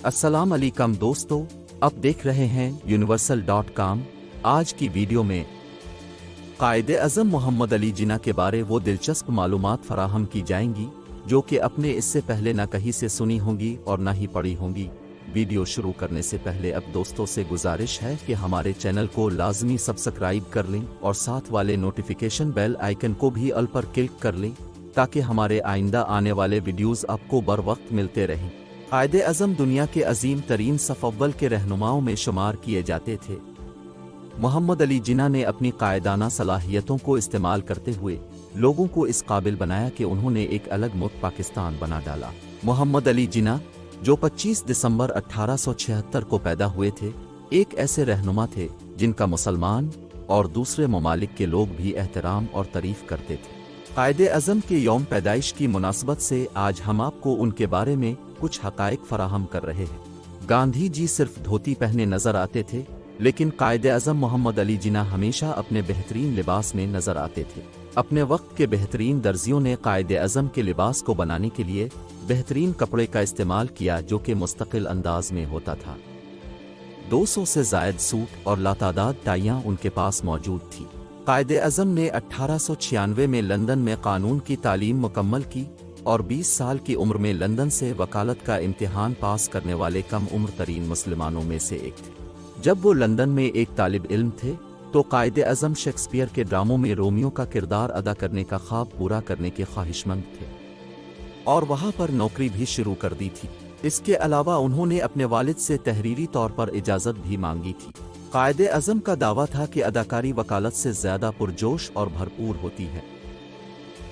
अस्सलाम अलैकुम दोस्तों, आप देख रहे हैं universal.com। आज की वीडियो में कायदे अज़म मोहम्मद अली जिन्ना के बारे वो दिलचस्प मालूमात फराहम की जाएंगी जो कि अपने इससे पहले न कहीं से सुनी होंगी और न ही पढ़ी होंगी। वीडियो शुरू करने से पहले अब दोस्तों से गुजारिश है कि हमारे चैनल को लाजमी सब्सक्राइब कर लें और साथ वाले नोटिफिकेशन बेल आइकन को भी ऑल पर क्लिक कर लें ताकि हमारे आइंदा आने वाले वीडियोस आपको बर वक्त मिलते रहें। कायदे अज़म दुनिया के अजीम तरीन सफ़ अव्वल के रहनुमाओं में शुमार किए जाते थे। मोहम्मद अली जिन्ना ने अपनी कायदाना सलाहियतों को इस्तेमाल करते हुए लोगों को इस काबिल बनाया कि उन्होंने एक अलग मुल्क पाकिस्तान बना डाला। मोहम्मद अली जिन्ना जो 25 दिसंबर 1876 को पैदा हुए थे, एक ऐसे रहनुमा थे जिनका मुसलमान और दूसरे ममालिक के लोग भी एहतराम और तारीफ करते थे। कायदे अज़म के यौम पैदाइश की मुनासबत से आज हम आपको उनके बारे में कुछ हक़ाइक़ फराहम कर रहे हैं। गांधी जी सिर्फ धोती पहने नजर आते थे, लेकिन कायदे अज़म मोहम्मद अली जिन्ना हमेशा अपने बेहतरीन लिबास में नजर आते थे। अपने वक्त के बेहतरीन दर्जियों ने कायदे अज़म के लिबास को बनाने के लिए बेहतरीन कपड़े का इस्तेमाल किया जो कि मुस्तकिल अंदाज में होता था। 200 से ज़ायद सूट और लातादाद टाइयाँ उनके पास मौजूद थी। कायदे अज़म ने 1896 में लंदन में कानून की तालीम मुकम्मल की और 20 साल की उम्र में लंदन से वकालत का इम्तिहान पास करने वाले कम उम्र तरीन मुसलमानों में से एक थे। जब वो लंदन में एक तालिब इल्म थे तो कायदे अज़म शेक्सपियर के ड्रामों में रोमियो का किरदार अदा करने का ख्वाब पूरा करने के ख्वाहिशमंद थे और वहाँ पर नौकरी भी शुरू कर दी थी। इसके अलावा उन्होंने अपने वालिद से तहरीरी तौर पर इजाज़त भी मांगी थी। कायदे अज़म का दावा था कि अदाकारी वकालत से ज़्यादा पुरजोश और भरपूर होती है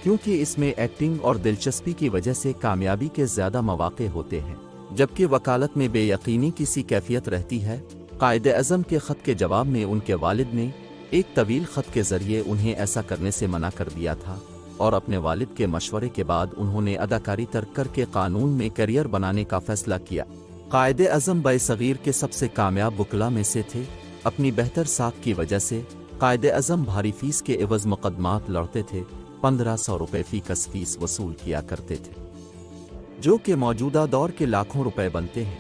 क्योंकि इसमें एक्टिंग और दिलचस्पी की वजह से कामयाबी के ज़्यादा मौक़े होते हैं, जबकि वकालत में बेयकीनी की सी कैफियत रहती है। कायदे अज़म के ख़त के जवाब में उनके वालिद ने एक तवील ख़त के ज़रिए उन्हें ऐसा करने से मना कर दिया था और अपने वालिद के मशवरे के बाद उन्होंने अदाकारी तर्क करके कानून में करियर बनाने का फ़ैसला किया। कायदे अज़म बरसग़ीर के सबसे कामयाब वकला में से थे। अपनी बेहतर साख की वजह से कायदे अज़म भारी फीस के एवज़ मुक़दमात लड़ते थे। 1500 रुपये फ़ीस फीस वसूल किया करते थे, जो कि मौजूदा दौर के लाखों रुपए बनते हैं।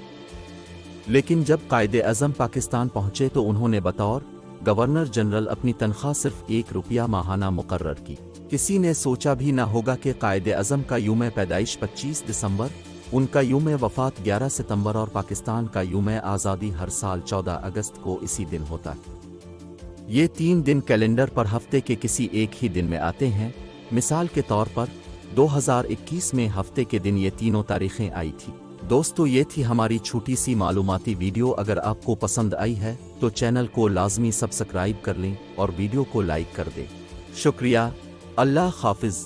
लेकिन जब कायदे अज़म पाकिस्तान पहुँचे तो उन्होंने बतौर गवर्नर जनरल अपनी तनख्वाह सिर्फ 1 रुपया माहाना मुकर्रर की। किसी ने सोचा भी न होगा कि कायदे अज़म का यूम पैदाइश 25 दिसंबर, उनका यूम वफ़ात 11 सितंबर और पाकिस्तान का यूम आज़ादी हर साल 14 अगस्त को इसी दिन होता है। ये 3 दिन कैलेंडर पर हफ्ते के किसी एक ही दिन में आते हैं। मिसाल के तौर पर 2021 में हफ्ते के दिन ये तीनों तारीखें आई थी। दोस्तों, ये थी हमारी छोटी सी मालूमाती वीडियो। अगर आपको पसंद आई है तो चैनल को लाजमी सब्सक्राइब कर लें और वीडियो को लाइक कर दें। शुक्रिया। अल्लाह हाफ़िज़।